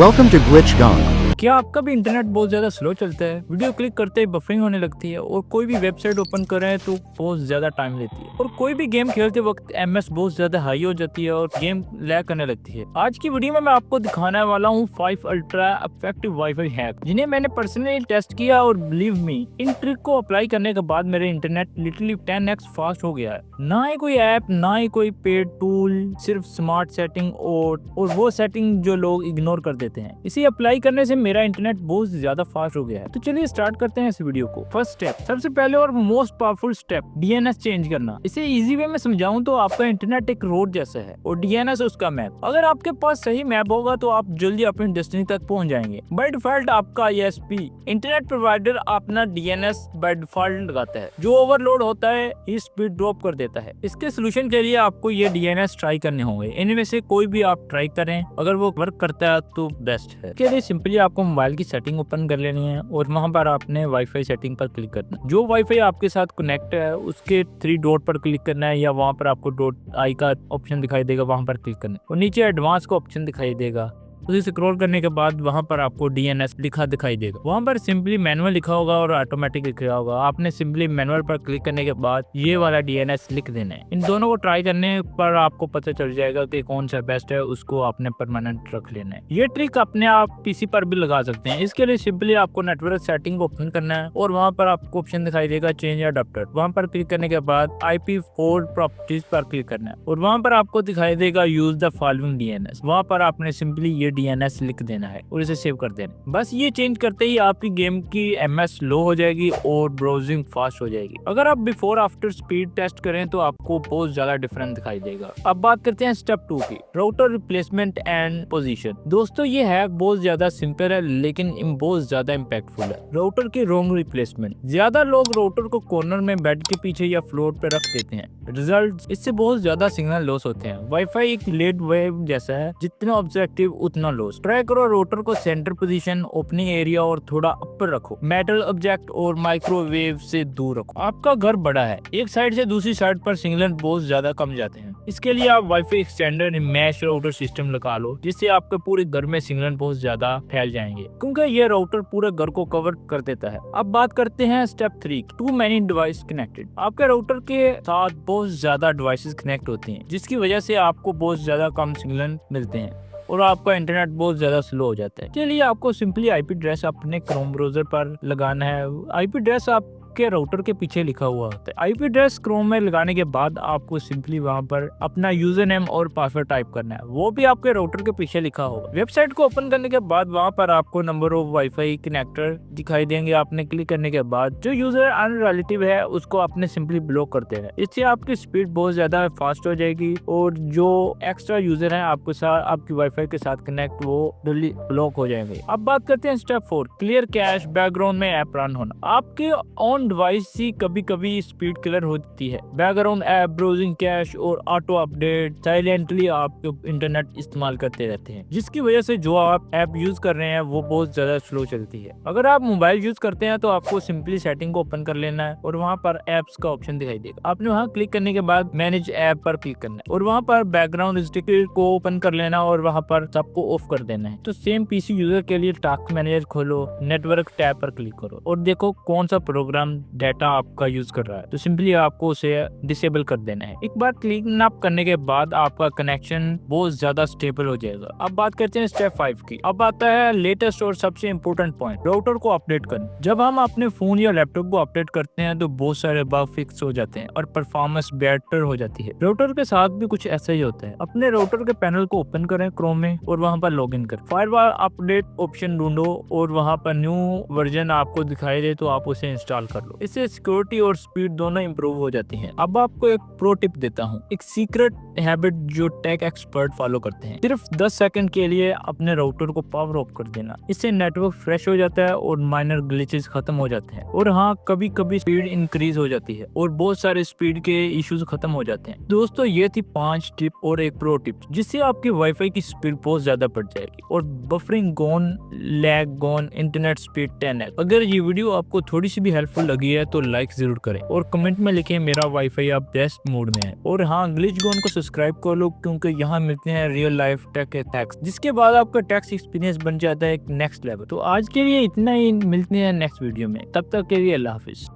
Welcome to Glitch Gong. क्या आपका भी इंटरनेट बहुत ज़्यादा स्लो चलता है? वीडियो क्लिक करते ही बफरिंग होने लगती है और कोई भी वेबसाइट ओपन कर रहे हैं तो बहुत ज़्यादा टाइम लेती है और कोई भी गेम खेलते वक्त एमएस बहुत ज़्यादा हाई हो जाती है और गेम लैग करने लगती है। आज की वीडियो में मैं आपको दिखाने वाला हूँ 5 अल्ट्रा इफेक्टिव वाईफाई हैक जिन्हें मैंने पर्सनली टेस्ट किया और बिलीव मी इन ट्रिक को अप्लाई करने के बाद मेरे इंटरनेट लिटरली 10x फास्ट हो गया है। ना ही कोई ऐप, ना ही कोई पेड टूल, सिर्फ स्मार्ट सेटिंग और वो सेटिंग जो लोग इग्नोर कर देते हैं। इसे अप्लाई करने से मेरा इंटरनेट बहुत ज्यादा फास्ट हो गया है। तो चलिए स्टार्ट करते हैं इस वीडियो को। फर्स्ट स्टेप, सबसे पहले और most powerful step, DNS change करना। इसे इजी वे में समझाऊं तो आपका इंटरनेट एक रोड जैसा है और डीएनएस उसका मैप। अगर आपके पास सही मैप होगा तो आप जल्दी अपनी डेस्टिनी तक पहुंच जाएंगे। बाय डिफॉल्ट आपका आईएसपी इंटरनेट प्रोवाइडर अपना डीएनएस बाय डिफॉल्ट लगाता है, जो ओवरलोड होता है ही स्पीड ड्रॉप कर देता है। इसके सोल्यूशन के लिए आपको ये डीएनएस ट्राई करने होंगे। इनमें से कोई भी आप ट्राई करें, अगर वो वर्क करता है तो बेस्ट है। इसके लिए सिंपली आपको मोबाइल की सेटिंग ओपन कर लेनी है और वहां पर आपने वाईफाई सेटिंग पर क्लिक करना है। जो वाईफाई आपके साथ कनेक्ट है उसके 3 डॉट पर क्लिक करना है या वहां पर आपको डॉट आई का ऑप्शन दिखाई देगा, वहां पर क्लिक करना है और नीचे एडवांस का ऑप्शन दिखाई देगा। उसे स्क्रॉल करने के बाद वहां पर आपको डीएनएस लिखा दिखाई देगा। वहां पर सिंपली मैनुअल लिखा होगा और ऑटोमेटिक लिखा होगा। आपने सिंपली मैनुअल पर क्लिक करने के बाद ये वाला डीएनएस लिख देना है। इन दोनों को ट्राई करने पर आपको पता चल जाएगा कि कौन सा बेस्ट है, उसको आपने परमानेंट रख लेना है। ये ट्रिक अपने आप पीसी पर भी लगा सकते हैं। इसके लिए सिंपली आपको नेटवर्क सेटिंग ओपन करना है और वहां पर आपको ऑप्शन दिखाई देगा चेंज अडाप्टर। वहां पर क्लिक करने के बाद IP4 प्रॉपर्टीज पर क्लिक करना है और वहां पर आपको दिखाई देगा यूज द फॉलोइंग डीएनएस। वहां पर आपने सिंपली ये डीएनएस लिख देना है और इसे सेव कर देना। बस ये चेंज करते ही आपकी गेम की एमएस लो हो जाएगी और ब्राउजिंग फास्ट हो जाएगी। अगर आप बिफोर आफ्टर स्पीड टेस्ट करें तो आपको बहुत ज्यादा डिफरेंस दिखाई देगा। अब बात करते हैं स्टेप 2 की, राउटर रिप्लेसमेंट एंड पोजीशन। दोस्तों ये हैक बहुत ज्यादा सिंपल है लेकिन बहुत ज्यादा इम्पैक्टफुल है। राउटर की रॉन्ग रिप्लेसमेंट। ज्यादा लोग राउटर को कॉर्नर में बेड के पीछे या फ्लोर पे रख देते हैं। रिजल्ट, इससे बहुत ज्यादा सिग्नल लॉस होते हैं। वाईफाई एक लेड वेव जैसा है, जितना ऑब्जेक्टिव उतना लॉस। ट्राई करो राउटर को सेंटर पोजीशन, ओपनिंग एरिया और थोड़ा ऊपर रखो। मेटल ऑब्जेक्ट और माइक्रोवेव से दूर रखो। आपका घर बड़ा है, एक साइड से दूसरी साइड पर सिग्नल बहुत ज्यादा कम जाते हैं। इसके लिए आप wifi extender mesh router system लगा लो, जिससे आपके पूरे घर में सिग्नल बहुत ज्यादा फैल जाएंगे, क्योंकि ये राउटर पूरे घर को कवर कर देता है। अब बात करते हैं step 3, too many device connected. आपके राउटर के साथ बहुत ज्यादा डिवाइसेस कनेक्ट होते हैं, जिसकी वजह से आपको बहुत ज्यादा कम सिग्नल मिलते हैं और आपका इंटरनेट बहुत ज्यादा स्लो हो जाता है। चलिए आपको सिंपली आईपी एड्रेस अपने क्रोम ब्राउजर पर लगाना है। आईपी एड्रेस आपके राउटर के पीछे लिखा हुआ होता है। आईपी एड्रेस क्रोम में लगाने के बाद आपको सिंपली वहां पर अपना यूजर नेम और पासवर्ड टाइप करना है, वो भी आपके राउटर के पीछे लिखा होगा। वेबसाइट को ओपन करने के बाद वहां पर आपको नंबर ऑफ वाईफाई कनेक्टर दिखाई देंगे। आपने क्लिक करने के बाद जो यूजर अनरिलेटिव है उसको आपने सिंपली ब्लॉक कर देना है। इससे आपकी स्पीड बहुत ज्यादा फास्ट हो जाएगी और जो एक्स्ट्रा यूजर है आपके साथ, आपकी वाईफाई के साथ कनेक्ट, वो जल्दी ब्लॉक हो जाएंगे। अब बात करते हैं स्टेप 4, क्लियर कैश, बैकग्राउंड में ऐप रन होना। आपके ऑन डिवाइस से कभी कभी स्पीड क्लियर होती है। बैकग्राउंड ऐप, ब्राउजिंग कैश और ऑटो अपडेट साइलेंटली आपके इंटरनेट इस्तेमाल करते रहते हैं, जिसकी वजह से जो आप ऐप यूज कर रहे हैं वो बहुत ज्यादा स्लो चलती है। अगर आप मोबाइल यूज करते हैं तो आपको सिंपली सेटिंग को ओपन कर लेना है और वहां पर एप्स का ऑप्शन दिखाई देगा। आपने वहां क्लिक करने के बाद मैनेज ऐप पर क्लिक करना है और वहां पर बैकग्राउंड रिस्ट्रिक्टेड को ओपन कर लेना और वहां पर सबको ऑफ कर देना है। तो सेम पीसी यूजर के लिए टास्क मैनेजर खोलो, नेटवर्क टैब पर क्लिक करो और देखो कौन सा प्रोग्राम डाटा आपका यूज कर रहा है, तो सिंपली आपको उसे डिसेबल कर देना है। एक बार क्लिक अप करने के बाद आपका कनेक्शन बहुत ज्यादा स्टेबल हो जाएगा। अब बात करते हैं स्टेप 5 की। अब आता है लेटेस्ट और सबसे इम्पोर्टेंट पॉइंट, राउटर को अपडेट करना। जब हम अपने फोन या लैपटॉप को अपडेट करते हैं तो बहुत सारे बग फिक्स हो जाते हैं और परफॉर्मेंस बेटर हो जाती है। राउटर के साथ भी कुछ ऐसा ही होता है। अपने राउटर के पैनल को ओपन करें क्रोम में और वहां पर लॉगिन करें। फायरवॉल अपडेट ऑप्शन ढूंढो और वहां पर न्यू वर्जन आपको दिखाई दे तो आप उसे इंस्टॉल कर लो। इससे सिक्योरिटी और स्पीड दोनों इंप्रूव हो जाती है। अब आपको एक प्रो टिप देता हूँ, एक सीक्रेट हैबिट जो टेक एक्सपर्ट फॉलो करते हैं। सिर्फ 10 सेकंड के लिए अपने राउटर को पावर ऑफ कर देना। इससे नेटवर्क फ्रेश हो जाता है और माइनर ग्लिचेस खत्म हो जाते हैं। और हाँ, कभी कभी स्पीड इंक्रीज हो जाती है और बहुत सारे स्पीड के इश्यूज खत्म हो जाते हैं। दोस्तों ये थी 5 टिप और एक प्रो टिप, जिससे आपकी वाईफाई की स्पीड बहुत ज्यादा बढ़ जाएगी और buffering gone, lag gone, internet speed 10x। अगर ये वीडियो आपको थोड़ी सी भी हेल्पफुल लगी है तो लाइक जरूर करें और कमेंट में लिखें मेरा वाईफाई अब बेस्ट मोड में है। और हाँ, ग्लिच गॉन को सब्सक्राइब कर लो क्योंकि यहाँ मिलते हैं रियल लाइफ टेक टैक्स, जिसके बाद आपका टैक्स एक्सपीरियंस बन जाता है एक नेक्स्ट लेवल। तो आज के लिए इतना ही, मिलते हैं नेक्स्ट वीडियो में, तब तक के लिए अल्लाह हाफिज।